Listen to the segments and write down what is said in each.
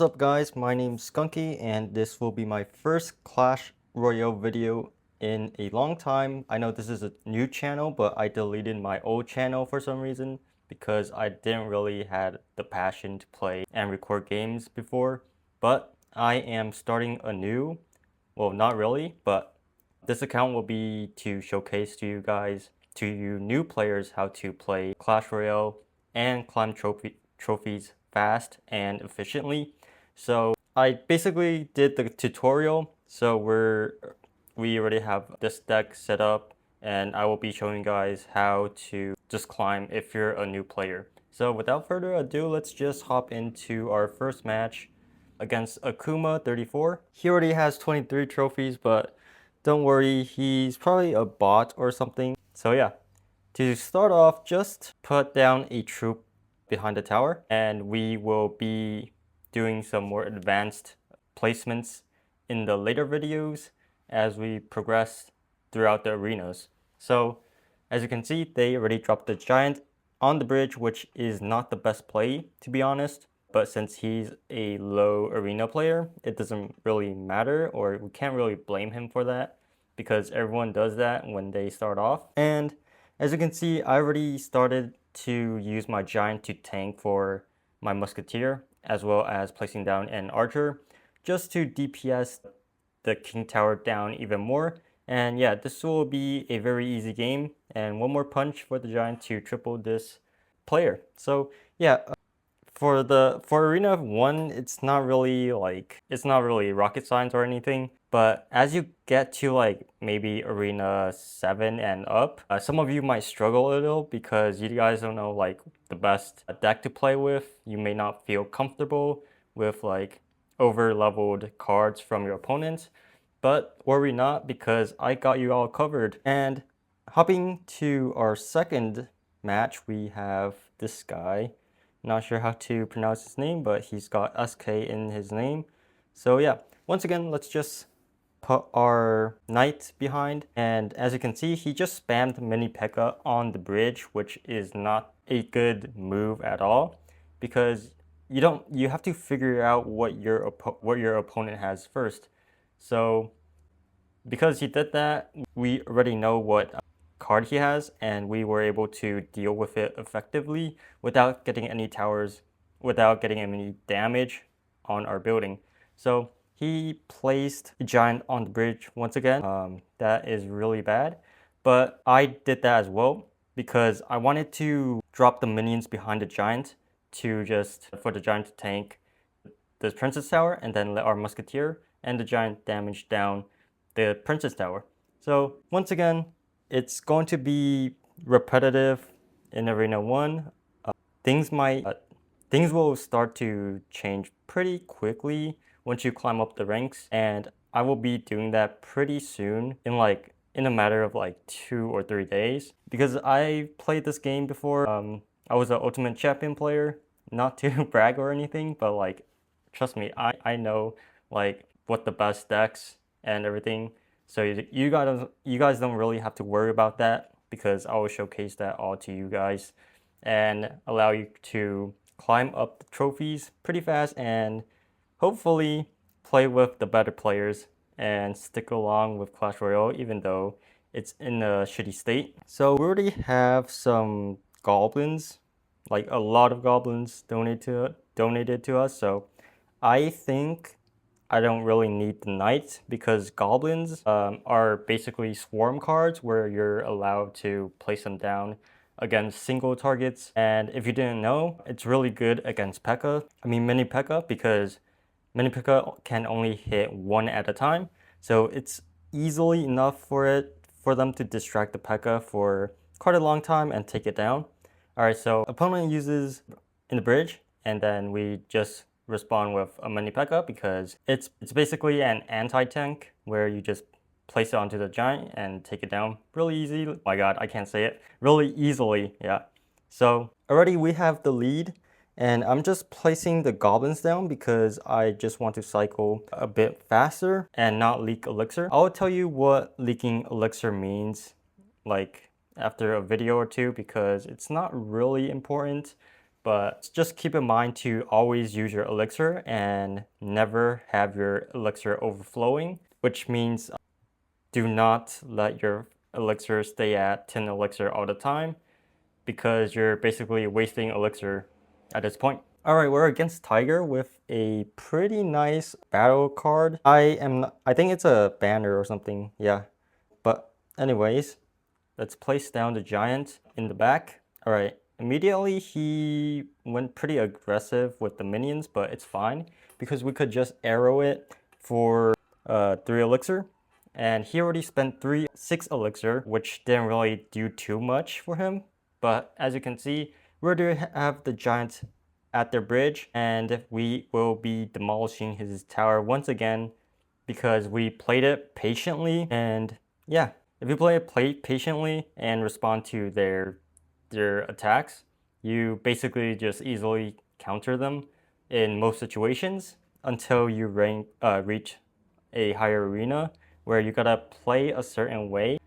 What's up guys, my name's Skunky and this will be my first Clash Royale video in a long time. I know this is a new channel, but I deleted my old channel for some reason because I didn't really had the passion to play and record games before. But I am starting anew. Well, not really, but this account will be to showcase to you guys, to you new players, how to play Clash Royale and climb trophies fast and efficiently. So I basically did the tutorial. So we already have this deck set up and I will be showing you guys how to just climb if you're a new player. So without further ado, let's just hop into our first match against Akuma 34. He already has 23 trophies, but don't worry, he's probably a bot or something. So yeah, to start off, just put down a troop behind the tower and we will be doing some more advanced placements in the later videos as we progress throughout the arenas. So as you can see, they already dropped the giant on the bridge, which is not the best play to be honest, but since he's a low arena player, it doesn't really matter, or we can't really blame him for that because everyone does that when they start off. And as you can see, I already started to use my giant to tank for my musketeer, as well as placing down an archer, just to DPS the king tower down even more. And yeah, this will be a very easy game, and one more punch for the giant to triple this player. So yeah, for arena 1, it's not really rocket science or anything, but as you get to like maybe arena 7 and up, some of you might struggle a little because you guys don't know like the best deck to play with. You may not feel comfortable with like over leveled cards from your opponents, but worry not because I got you all covered. And hopping to our second match, we have this guy. Not sure how to pronounce his name, but he's got SK in his name. So yeah, once again, let's just put our knight behind. And as you can see, he just spammed mini P.E.K.K.A on the bridge, which is not a good move at all because you have to figure out what your opponent has first. So because he did that, we already know what card he has, and we were able to deal with it effectively without getting any towers, without getting any damage on our building. So he placed a giant on the bridge once again. That is really bad, but I did that as well because I wanted to drop the minions behind the giant for the giant to tank the princess tower and then let our musketeer and the giant damage down the princess tower. So once again, it's going to be repetitive in arena 1. Things will start to change pretty quickly once you climb up the ranks, and I will be doing that pretty soon in a matter of like 2 or 3 days because I played this game before. I was an ultimate champion player, not to brag or anything, but like trust me, I know like what the best decks and everything. So you guys don't really have to worry about that because I will showcase that all to you guys and allow you to climb up the trophies pretty fast and hopefully play with the better players and stick along with Clash Royale even though it's in a shitty state. So we already have some goblins, like a lot of goblins donated to us. So I think I don't really need the knight because goblins are basically swarm cards where you're allowed to place them down against single targets. And if you didn't know, it's really good against P.E.K.K.A. I mean mini P.E.K.K.A because mini P.E.K.K.A can only hit one at a time. So it's easily enough for them to distract the P.E.K.K.A for quite a long time and take it down. Alright, so opponent uses in the bridge and then we just respond with a mini P.E.K.K.A because it's basically an anti-tank where you just place it onto the giant and take it down really easy. Oh my god, I can't say it. Really easily, yeah. So already we have the lead and I'm just placing the goblins down because I just want to cycle a bit faster and not leak elixir. I'll tell you what leaking elixir means like after a video or two because it's not really important, but just keep in mind to always use your elixir and never have your elixir overflowing, which means do not let your elixir stay at 10 elixir all the time because you're basically wasting elixir at this point. Alright, we're against Tiger with a pretty nice battle card. I think it's a banner or something, yeah. But anyways, let's place down the giant in the back. Alright, immediately he went pretty aggressive with the minions, but it's fine because we could just arrow it for 3 elixir. And he already spent 6 elixir, which didn't really do too much for him. But as you can see, we're going to have the giant at their bridge, and we will be demolishing his tower once again because we played it patiently. And yeah, if you play it patiently and respond to their attacks, you basically just easily counter them in most situations until you reach a higher arena where you gotta play a certain way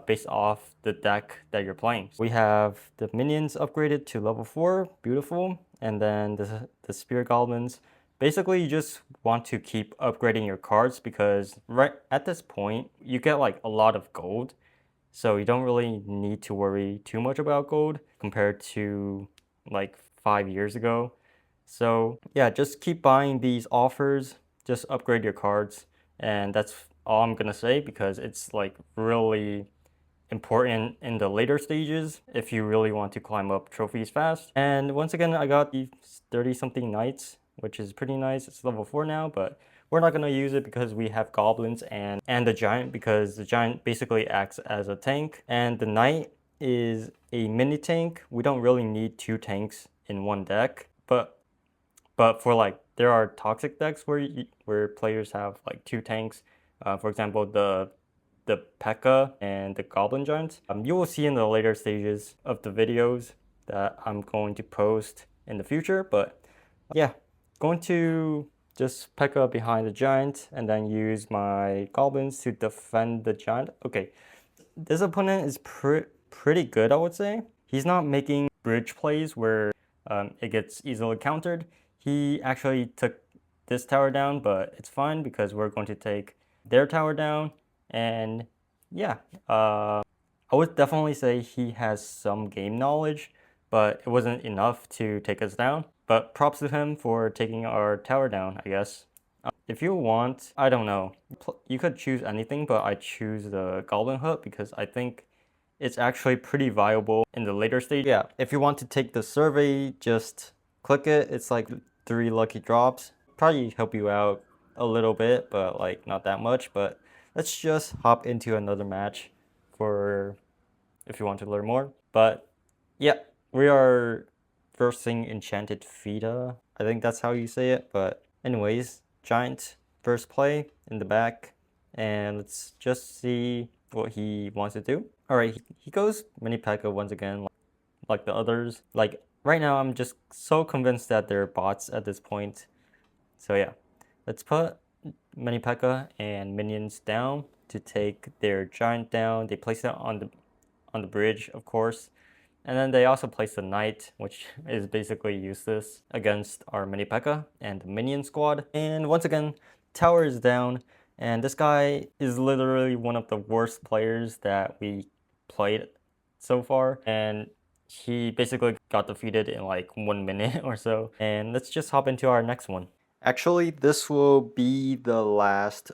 based off the deck that you're playing. We have the minions upgraded to level 4, beautiful, and then the spear goblins. Basically, you just want to keep upgrading your cards because right at this point, you get like a lot of gold. So you don't really need to worry too much about gold compared to like 5 years ago. So yeah, just keep buying these offers, just upgrade your cards. And that's all I'm gonna say because it's like really important in the later stages if you really want to climb up trophies fast. And once again, I got the 30 something knights, which is pretty nice. It's level 4 now, but we're not going to use it because we have goblins and the giant, because the giant basically acts as a tank and the knight is a mini tank. We don't really need 2 tanks in one deck, but for like there are toxic decks where players have like 2 tanks. For example, the P.E.K.K.A. and the Goblin Giant. You will see in the later stages of the videos that I'm going to post in the future, but yeah, going to just P.E.K.K.A. behind the giant and then use my goblins to defend the giant. Okay, this opponent is pretty good, I would say. He's not making bridge plays where it gets easily countered. He actually took this tower down, but it's fine because we're going to take their tower down. And yeah, I would definitely say he has some game knowledge, but it wasn't enough to take us down. But props to him for taking our tower down, I guess. If you want, I don't know, you could choose anything, but I choose the Goblin Hood because I think it's actually pretty viable in the later stage. Yeah, if you want to take the survey, just click it. It's like 3 lucky drops. Probably help you out a little bit, but like not that much. But let's just hop into another match for if you want to learn more. But yeah, we are versing Enchanted Fida. I think that's how you say it. But anyways, giant first play in the back, and let's just see what he wants to do. All right, he goes mini P.E.K.K.A. once again, like the others. Like right now, I'm just so convinced that they're bots at this point. So yeah, let's put mini P.E.K.K.A. and minions down to take their giant down. They place it on the bridge, of course. And then they also place the knight, which is basically useless against our mini P.E.K.K.A. and the minion squad. And once again, tower is down. And this guy is literally one of the worst players that we played so far. And he basically got defeated in like 1 minute or so. And let's just hop into our next one. Actually, this will be the last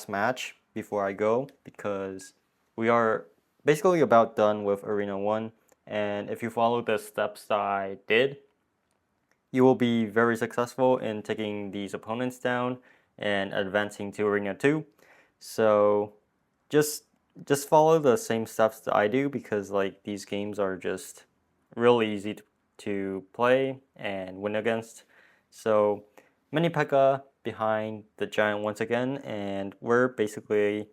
match before I go because we are basically about done with Arena 1. And if you follow the steps that I did, you will be very successful in taking these opponents down and advancing to Arena 2. So just follow the same steps that I do because like these games are just really easy to play and win against. So mini P.E.K.K.A. behind the giant once again, and we're basically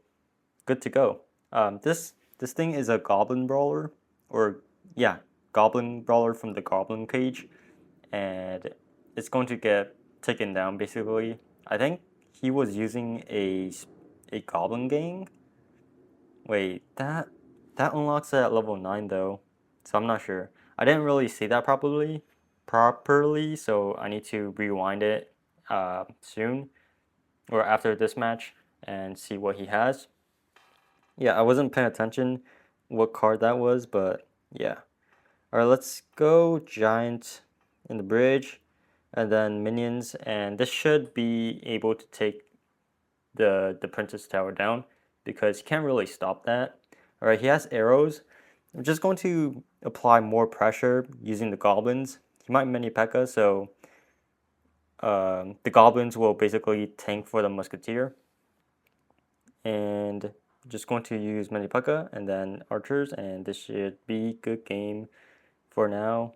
good to go. This thing is a goblin brawler, or yeah, goblin brawler from the goblin cage, and it's going to get taken down basically. I think he was using a goblin gang. Wait, that unlocks it at level 9 though, so I'm not sure. I didn't really see that properly, so I need to rewind it soon or after this match and see what he has. Yeah, I wasn't paying attention what card that was, but yeah. Alright, let's go Giant in the bridge and then minions, and this should be able to take the Princess Tower down because he can't really stop that. Alright, he has arrows. I'm just going to apply more pressure using the goblins. He might mini P.E.K.K.A, so the goblins will basically tank for the musketeer. And just going to use mini P.E.K.K.A and then archers, and this should be good game for now.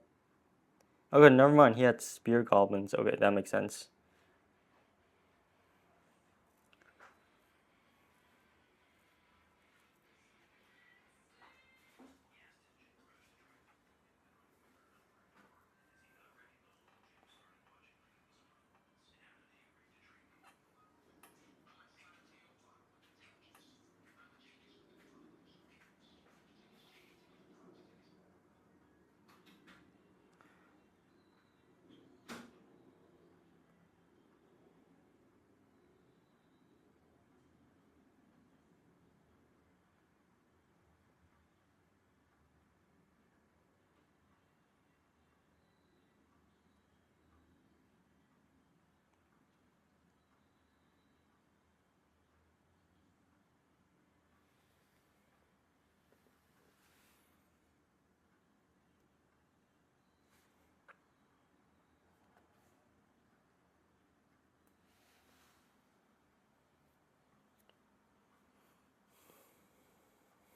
Okay, never mind. He had spear goblins. Okay, that makes sense.